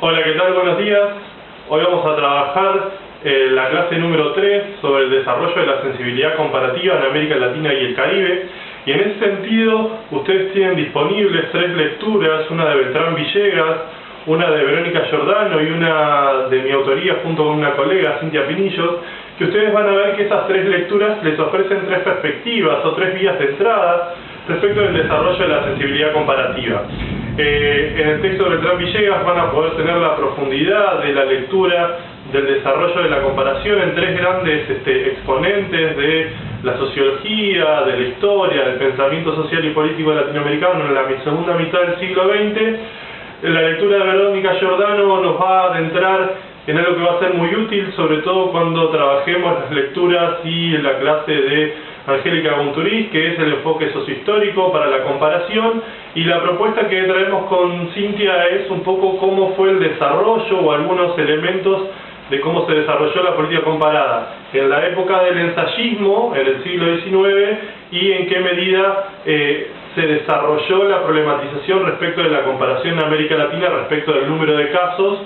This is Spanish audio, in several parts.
Hola, ¿qué tal? Buenos días. Hoy vamos a trabajar la clase número 3 sobre el desarrollo de la sensibilidad comparativa en América Latina y el Caribe. Y en ese sentido, ustedes tienen disponibles 3 lecturas, una de Beltrán Villegas, una de Verónica Giordano y una de mi autoría junto con una colega, Cintia Pinillos, que ustedes van a ver que esas 3 lecturas les ofrecen 3 perspectivas o 3 vías de entrada respecto del desarrollo de la sensibilidad comparativa. En el texto de Beltrán Villegas van a poder tener la profundidad de la lectura del desarrollo de la comparación en 3 grandes exponentes de la sociología, de la historia, del pensamiento social y político latinoamericano en la segunda mitad del siglo XX. La lectura de Verónica Giordano nos va a adentrar en algo que va a ser muy útil, sobre todo cuando trabajemos las lecturas y la clase de Angélica Gunturiz, que es el enfoque sociohistórico para la comparación, y la propuesta que traemos con Cintia es un poco cómo fue el desarrollo o algunos elementos de cómo se desarrolló la política comparada en la época del ensayismo, en el siglo XIX, y en qué medida se desarrolló la problematización respecto de la comparación en América Latina respecto del número de casos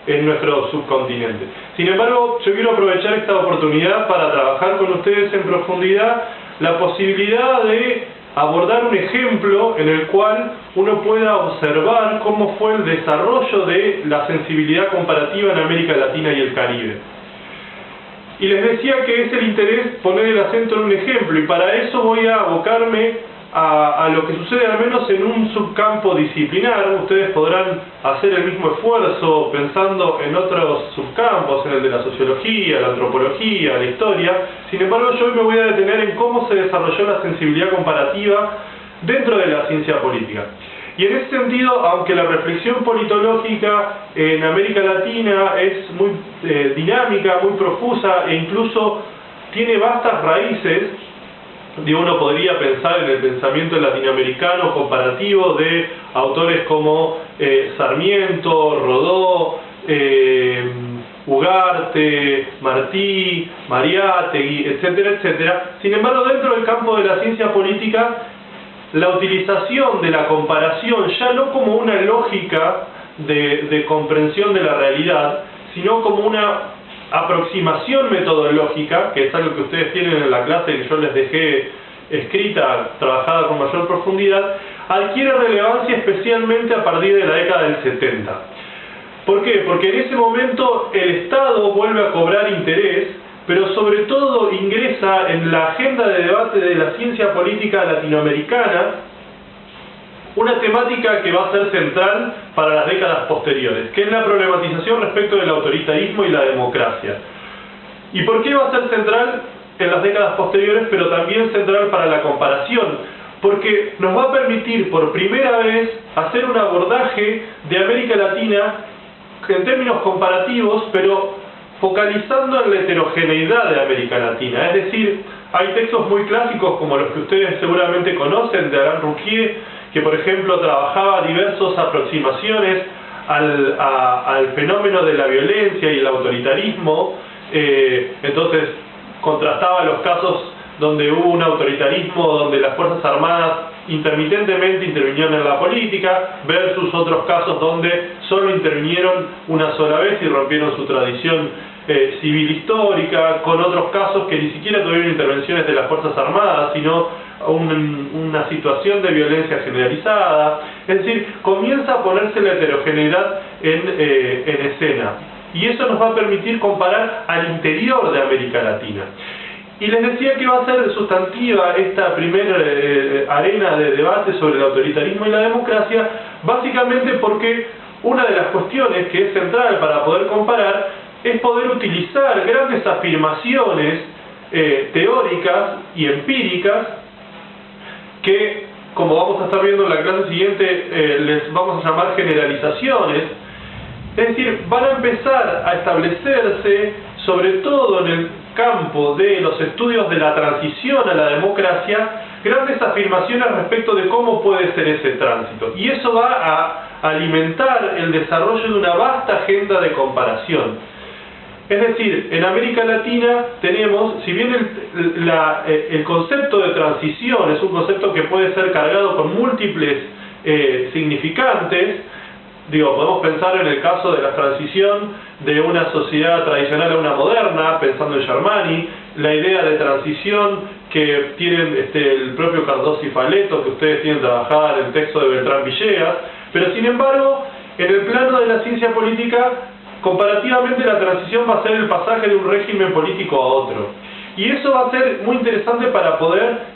en nuestro subcontinente. Sin embargo, yo quiero aprovechar esta oportunidad para trabajar con ustedes en profundidad la posibilidad de abordar un ejemplo en el cual uno pueda observar cómo fue el desarrollo de la sensibilidad comparativa en América Latina y el Caribe. Y les decía que es el interés poner el acento en un ejemplo, y para eso voy a abocarme a lo que sucede al menos en un subcampo disciplinar. Ustedes podrán hacer el mismo esfuerzo pensando en otros subcampos, en el de la sociología, la antropología, la historia. Sin embargo, yo hoy me voy a detener en cómo se desarrolló la sensibilidad comparativa dentro de la ciencia política. Y en ese sentido, aunque la reflexión politológica en América Latina es muy dinámica, muy profusa e incluso tiene vastas raíces, uno podría pensar en el pensamiento latinoamericano comparativo de autores como Sarmiento, Rodó, Ugarte, Martí, Mariátegui, etcétera, etcétera. Sin embargo, dentro del campo de la ciencia política, la utilización de la comparación, ya no como una lógica de comprensión de la realidad, sino como una aproximación metodológica, que es algo que ustedes tienen en la clase que yo les dejé escrita, trabajada con mayor profundidad, adquiere relevancia especialmente a partir de la década del 70. ¿Por qué? Porque en ese momento el Estado vuelve a cobrar interés, pero sobre todo ingresa en la agenda de debate de la ciencia política latinoamericana una temática que va a ser central para las décadas posteriores, que es la problematización respecto del autoritarismo y la democracia. ¿Y por qué va a ser central en las décadas posteriores, pero también central para la comparación? Porque nos va a permitir por primera vez hacer un abordaje de América Latina en términos comparativos, pero focalizando en la heterogeneidad de América Latina. Es decir, hay textos muy clásicos como los que ustedes seguramente conocen de Alain Rouquier, que por ejemplo trabajaba diversas aproximaciones al fenómeno de la violencia y el autoritarismo. Entonces contrastaba los casos donde hubo un autoritarismo, donde las Fuerzas Armadas intermitentemente intervinieron en la política, versus otros casos donde solo intervinieron una sola vez y rompieron su tradición civil histórica, con otros casos que ni siquiera tuvieron intervenciones de las Fuerzas Armadas, sino una situación de violencia generalizada. Es decir, comienza a ponerse la heterogeneidad en escena, y eso nos va a permitir comparar al interior de América Latina. Y les decía que va a ser sustantiva esta primera arena de debate sobre el autoritarismo y la democracia, básicamente porque una de las cuestiones que es central para poder comparar es poder utilizar grandes afirmaciones teóricas y empíricas que, como vamos a estar viendo en la clase siguiente, les vamos a llamar generalizaciones. Es decir, van a empezar a establecerse, sobre todo en el campo de los estudios de la transición a la democracia, grandes afirmaciones respecto de cómo puede ser ese tránsito. Y eso va a alimentar el desarrollo de una vasta agenda de comparación. Es decir, en América Latina tenemos, si bien el concepto de transición es un concepto que puede ser cargado con múltiples significantes, Podemos pensar en el caso de la transición de una sociedad tradicional a una moderna, pensando en Germani, la idea de transición que tienen el propio Cardoso y Faleto, que ustedes tienen trabajada en el texto de Beltrán Villegas, pero sin embargo, en el plano de la ciencia política, comparativamente la transición va a ser el pasaje de un régimen político a otro. Y eso va a ser muy interesante para poder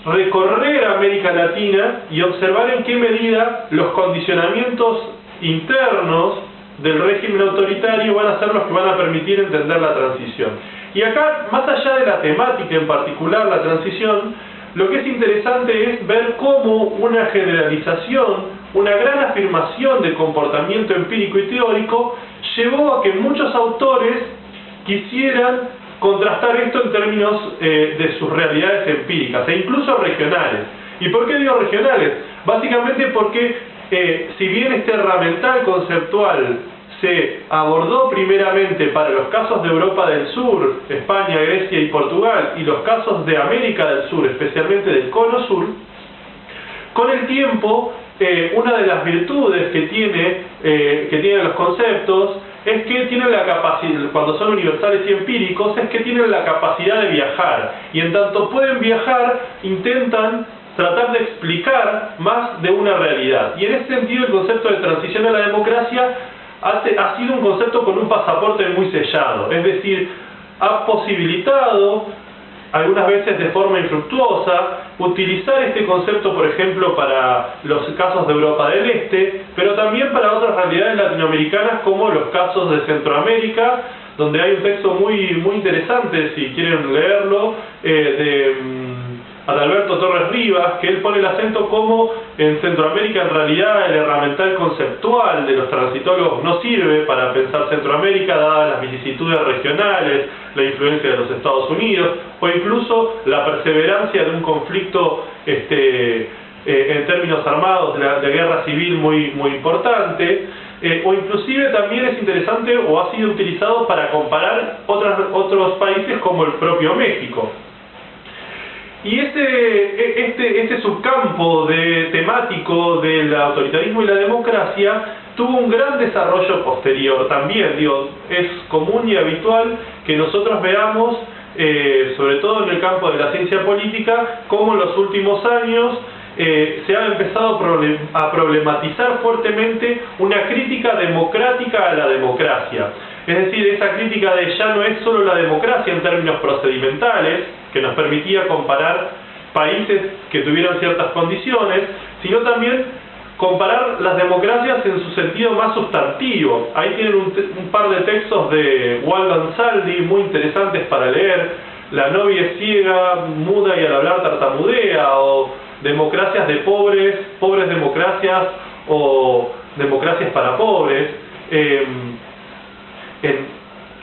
recorrer América Latina y observar en qué medida los condicionamientos internos del régimen autoritario van a ser los que van a permitir entender la transición. Y acá, más allá de la temática en particular, la transición, lo que es interesante es ver cómo una generalización, una gran afirmación del comportamiento empírico y teórico llevó a que muchos autores quisieran contrastar esto en términos de sus realidades empíricas e incluso regionales. ¿Y por qué digo regionales? Básicamente porque si bien este herramental conceptual se abordó primeramente para los casos de Europa del Sur, España, Grecia y Portugal, y los casos de América del Sur, especialmente del Cono Sur, con el tiempo una de las virtudes que tienen los conceptos es que tienen la capacidad, cuando son universales y empíricos, es que tienen la capacidad de viajar, y en tanto pueden viajar, intentan tratar de explicar más de una realidad. Y en ese sentido el concepto de transición a la democracia ha sido un concepto con un pasaporte muy sellado, es decir, ha posibilitado, algunas veces de forma infructuosa, utilizar este concepto, por ejemplo, para los casos de Europa del Este, pero también para otras realidades latinoamericanas como los casos de Centroamérica, donde hay un texto muy interesante, si quieren leerlo, de Adalberto Torres Rivas, que él pone el acento como en Centroamérica en realidad el herramental conceptual de los transitólogos no sirve para pensar Centroamérica dadas las vicisitudes regionales, la influencia de los Estados Unidos o incluso la perseverancia de un conflicto en términos armados de guerra civil muy importante, o inclusive también es interesante o ha sido utilizado para comparar otros países como el propio México. Y este subcampo temático del autoritarismo y la democracia tuvo un gran desarrollo posterior también. Es común y habitual que nosotros veamos, sobre todo en el campo de la ciencia política, cómo en los últimos años se ha empezado a problematizar fuertemente una crítica democrática a la democracia. Es decir, esa crítica de ya no es solo la democracia en términos procedimentales, que nos permitía comparar países que tuvieran ciertas condiciones, sino también comparar las democracias en su sentido más sustantivo. Ahí tienen un par de textos de Waldo Ansaldi muy interesantes para leer: La novia es ciega, muda y al hablar tartamudea, o democracias de pobres, pobres democracias, o democracias para pobres, en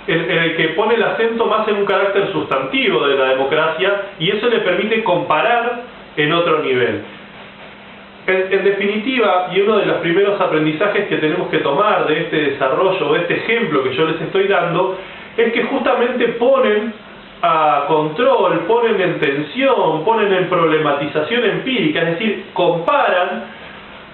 el que pone el acento más en un carácter sustantivo de la democracia, y eso le permite comparar en otro nivel. En definitiva, y uno de los primeros aprendizajes que tenemos que tomar de este desarrollo, de este ejemplo que yo les estoy dando, es que justamente ponen a control, ponen en tensión, ponen en problematización empírica, es decir, comparan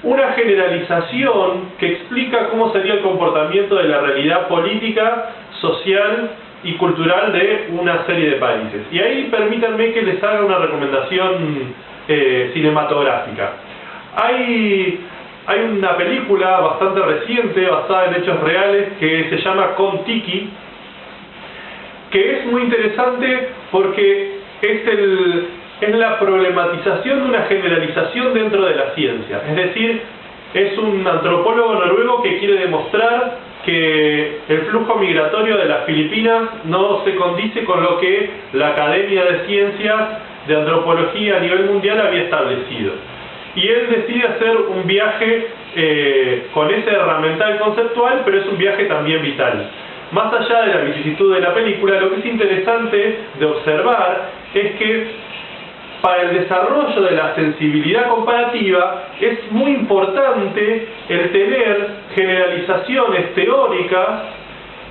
una generalización que explica cómo sería el comportamiento de la realidad política, social y cultural de una serie de países. Y ahí permítanme que les haga una recomendación cinematográfica. Hay una película bastante reciente, basada en hechos reales, que se llama Kon-Tiki, que es muy interesante porque es la problematización de una generalización dentro de la ciencia. Es decir, es un antropólogo noruego que quiere demostrar que el flujo migratorio de las Filipinas no se condice con lo que la Academia de Ciencias de Antropología a nivel mundial había establecido. Y él decide hacer un viaje con ese herramental conceptual, pero es un viaje también vital. Más allá de la vicisitud de la película, lo que es interesante de observar es que para el desarrollo de la sensibilidad comparativa es muy importante el tener generalizaciones teóricas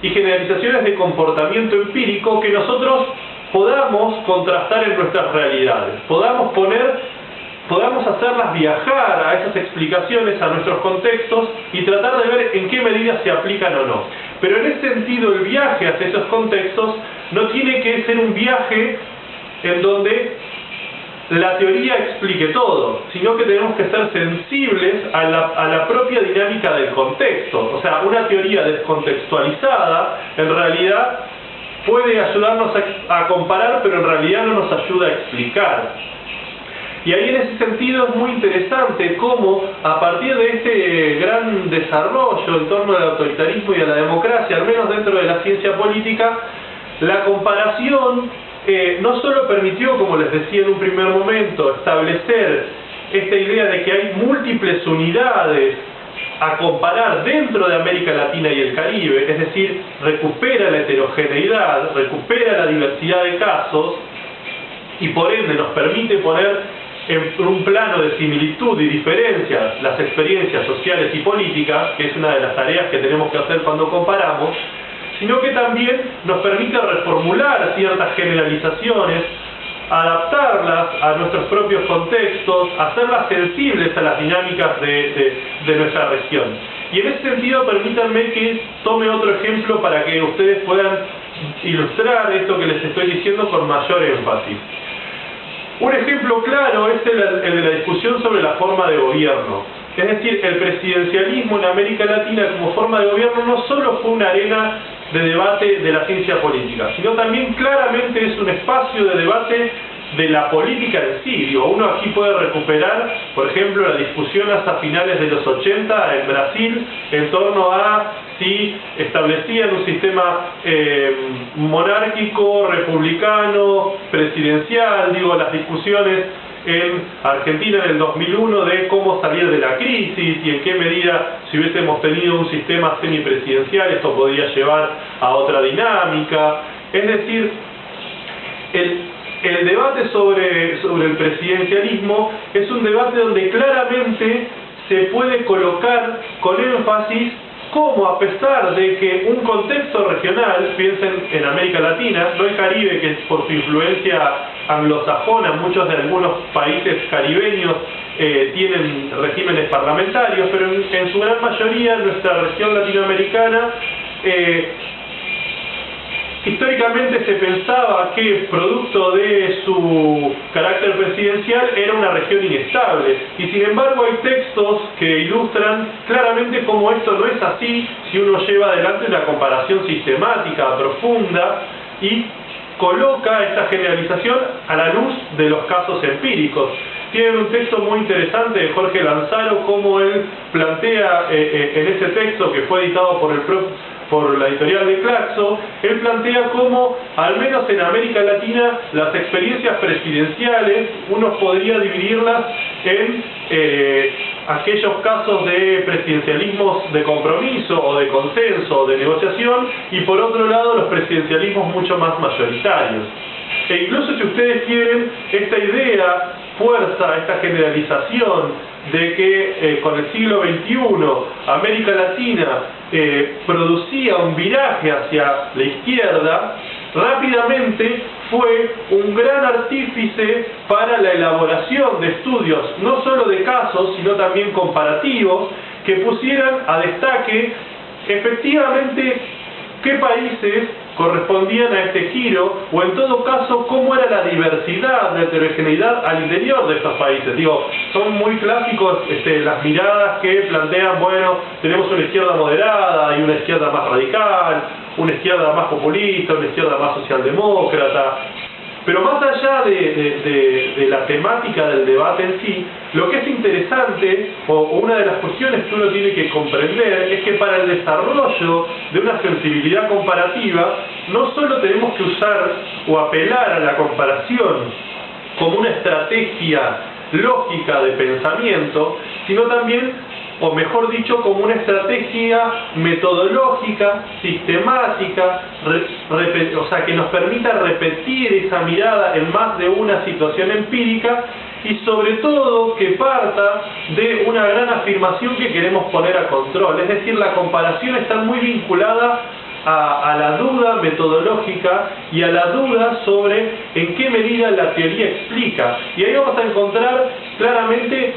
y generalizaciones de comportamiento empírico que nosotros podamos contrastar en nuestras realidades, podamos hacer hacerlas viajar a esas explicaciones, a nuestros contextos, y tratar de ver en qué medida se aplican o no. Pero en ese sentido, el viaje hacia esos contextos no tiene que ser un viaje en donde la teoría explique todo, sino que tenemos que ser sensibles a la propia dinámica del contexto. O sea, una teoría descontextualizada, en realidad, puede ayudarnos a comparar, pero en realidad no nos ayuda a explicar. Y ahí en ese sentido es muy interesante cómo a partir de este gran desarrollo en torno al autoritarismo y a la democracia, al menos dentro de la ciencia política, la comparación no solo permitió, como les decía en un primer momento, establecer esta idea de que hay múltiples unidades a comparar dentro de América Latina y el Caribe, es decir, recupera la heterogeneidad, recupera la diversidad de casos y por ende nos permite poner en un plano de similitud y diferencias las experiencias sociales y políticas, que es una de las tareas que tenemos que hacer cuando comparamos, sino que también nos permite reformular ciertas generalizaciones, adaptarlas a nuestros propios contextos, hacerlas sensibles a las dinámicas de nuestra región. Y en ese sentido, permítanme que tome otro ejemplo para que ustedes puedan ilustrar esto que les estoy diciendo con mayor énfasis. Un ejemplo claro es el de la discusión sobre la forma de gobierno. Es decir, el presidencialismo en América Latina como forma de gobierno no solo fue una arena de debate de la ciencia política, sino también claramente es un espacio de debate de la política en sí. Digo, uno aquí puede recuperar, por ejemplo, la discusión hasta finales de los 80 en Brasil en torno a si establecían un sistema monárquico, republicano, presidencial, digo, las discusiones en Argentina en el 2001 de cómo salir de la crisis y en qué medida, si hubiésemos tenido un sistema semipresidencial, esto podría llevar a otra dinámica. Es decir, el debate sobre el presidencialismo es un debate donde claramente se puede colocar con énfasis cómo, a pesar de que un contexto regional, piensen en América Latina, no el Caribe, que por su influencia anglosajona, muchos de algunos países caribeños tienen regímenes parlamentarios, pero en su gran mayoría en nuestra región latinoamericana históricamente se pensaba que producto de su carácter presidencial era una región inestable, y sin embargo hay textos que ilustran claramente cómo esto no es así si uno lleva adelante una comparación sistemática, profunda, y coloca esta generalización a la luz de los casos empíricos. Tiene un texto muy interesante de Jorge Lanzaro, como él plantea en ese texto que fue editado por la editorial de Claxo, él plantea cómo, al menos en América Latina, las experiencias presidenciales, uno podría dividirlas en aquellos casos de presidencialismos de compromiso o de consenso o de negociación, y por otro lado los presidencialismos mucho más mayoritarios. E incluso si ustedes quieren, esta idea fuerza, esta generalización de que con el siglo XXI América Latina producía un viraje hacia la izquierda, rápidamente fue un gran artífice para la elaboración de estudios, no solo de casos, sino también comparativos, que pusieran a destaque efectivamente qué países correspondían a este giro, o en todo caso cómo era la diversidad, la heterogeneidad al interior de estos países. Digo, son muy clásicos las miradas que plantean, bueno, tenemos una izquierda moderada y una izquierda más radical, una izquierda más populista, una izquierda más socialdemócrata. Pero más allá de la temática del debate en sí, lo que es interesante, o una de las cuestiones que uno tiene que comprender, es que para el desarrollo de una sensibilidad comparativa, no solo tenemos que usar o apelar a la comparación como una estrategia lógica de pensamiento, sino también, o mejor dicho, como una estrategia metodológica, sistemática, o sea, que nos permita repetir esa mirada en más de una situación empírica, y sobre todo que parta de una gran afirmación que queremos poner a control. Es decir, la comparación está muy vinculada a la duda metodológica y a la duda sobre en qué medida la teoría explica. Y ahí vamos a encontrar claramente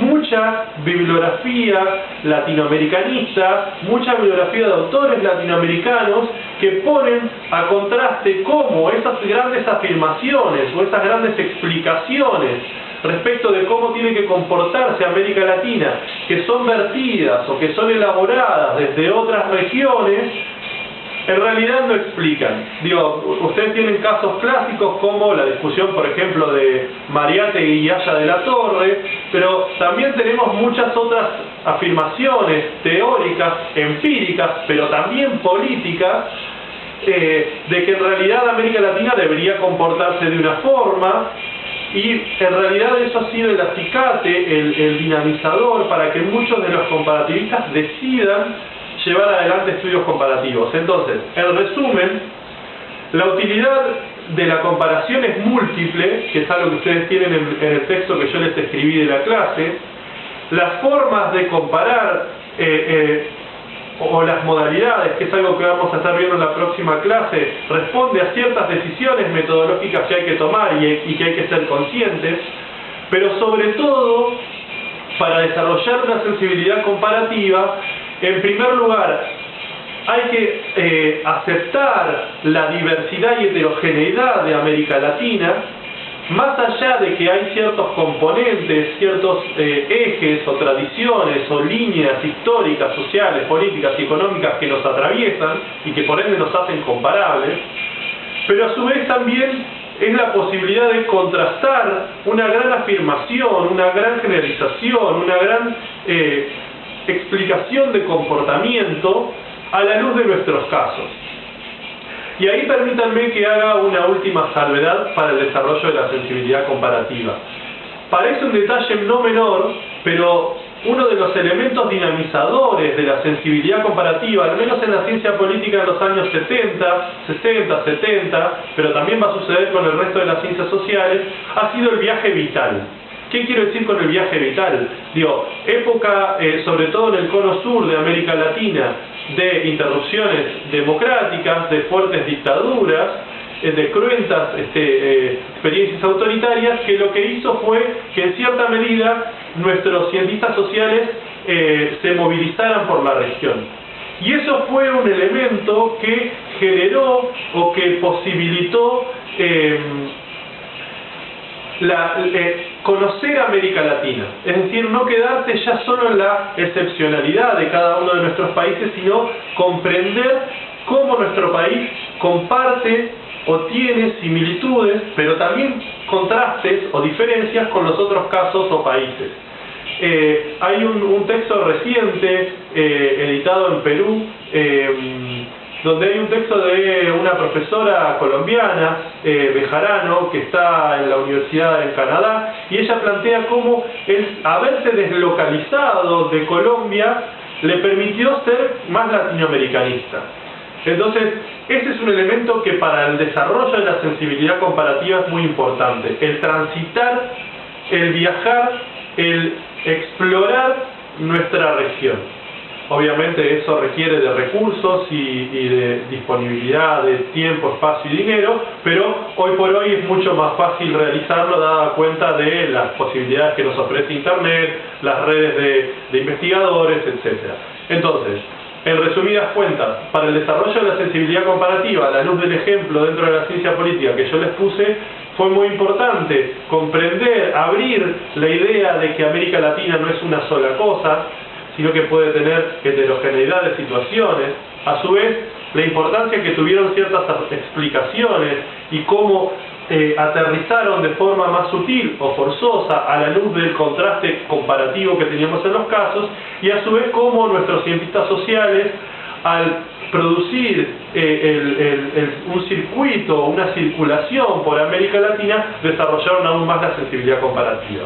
mucha bibliografía latinoamericanista, mucha bibliografía de autores latinoamericanos que ponen a contraste cómo esas grandes afirmaciones o esas grandes explicaciones respecto de cómo tiene que comportarse América Latina, que son vertidas o que son elaboradas desde otras regiones, en realidad no explican. Digo, ustedes tienen casos clásicos como la discusión, por ejemplo, de Mariátegui y Aya de la Torre, pero también tenemos muchas otras afirmaciones teóricas, empíricas, pero también políticas, de que en realidad América Latina debería comportarse de una forma, y en realidad eso ha sido el acicate, el dinamizador para que muchos de los comparativistas decidan llevar adelante estudios comparativos. Entonces, en resumen, la utilidad de la comparación es múltiple, que es algo que ustedes tienen en el texto que yo les escribí de la clase. Las formas de comparar o las modalidades, que es algo que vamos a estar viendo en la próxima clase, responde a ciertas decisiones metodológicas que hay que tomar y que hay que ser conscientes, pero sobre todo, para desarrollar una sensibilidad comparativa, en primer lugar, hay que aceptar la diversidad y heterogeneidad de América Latina, más allá de que hay ciertos componentes, ciertos ejes o tradiciones o líneas históricas, sociales, políticas y económicas que nos atraviesan y que por ende nos hacen comparables, pero a su vez también es la posibilidad de contrastar una gran afirmación, una gran generalización, una gran explicación de comportamiento a la luz de nuestros casos. Y ahí permítanme que haga una última salvedad para el desarrollo de la sensibilidad comparativa. Parece un detalle no menor, pero uno de los elementos dinamizadores de la sensibilidad comparativa, al menos en la ciencia política en los años 60, 60, 70, pero también va a suceder con el resto de las ciencias sociales, ha sido el viaje vital. ¿Qué quiero decir con el viaje vital? Digo, época, sobre todo en el cono sur de América Latina, de interrupciones democráticas, de fuertes dictaduras, de cruentas experiencias autoritarias, que lo que hizo fue que en cierta medida nuestros cientistas sociales se movilizaran por la región. Y eso fue un elemento que generó o que posibilitó conocer América Latina, es decir, no quedarse ya solo en la excepcionalidad de cada uno de nuestros países, sino comprender cómo nuestro país comparte o tiene similitudes, pero también contrastes o diferencias con los otros casos o países. Hay un texto reciente editado en Perú, donde hay un texto de una profesora colombiana, Bejarano, que está en la Universidad en Canadá, y ella plantea cómo el haberse deslocalizado de Colombia le permitió ser más latinoamericanista. Entonces, ese es un elemento que para el desarrollo de la sensibilidad comparativa es muy importante. El transitar, el viajar, el explorar nuestra región. Obviamente eso requiere de recursos y de disponibilidad de tiempo, espacio y dinero, pero hoy por hoy es mucho más fácil realizarlo dada cuenta de las posibilidades que nos ofrece Internet, las redes de investigadores, etc. Entonces, en resumidas cuentas, para el desarrollo de la sensibilidad comparativa, a la luz del ejemplo dentro de la ciencia política que yo les puse, fue muy importante comprender, abrir la idea de que América Latina no es una sola cosa, sino que puede tener heterogeneidad de situaciones. A su vez, la importancia que tuvieron ciertas explicaciones y cómo aterrizaron de forma más sutil o forzosa a la luz del contraste comparativo que teníamos en los casos, y a su vez cómo nuestros cientistas sociales, al producir un circuito, una circulación por América Latina, desarrollaron aún más la sensibilidad comparativa.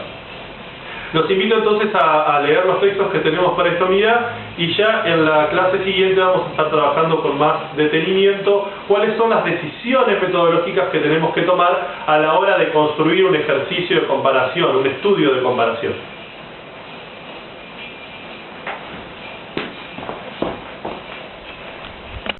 Los invito entonces a leer los textos que tenemos para esta unidad, y ya en la clase siguiente vamos a estar trabajando con más detenimiento cuáles son las decisiones metodológicas que tenemos que tomar a la hora de construir un ejercicio de comparación, un estudio de comparación.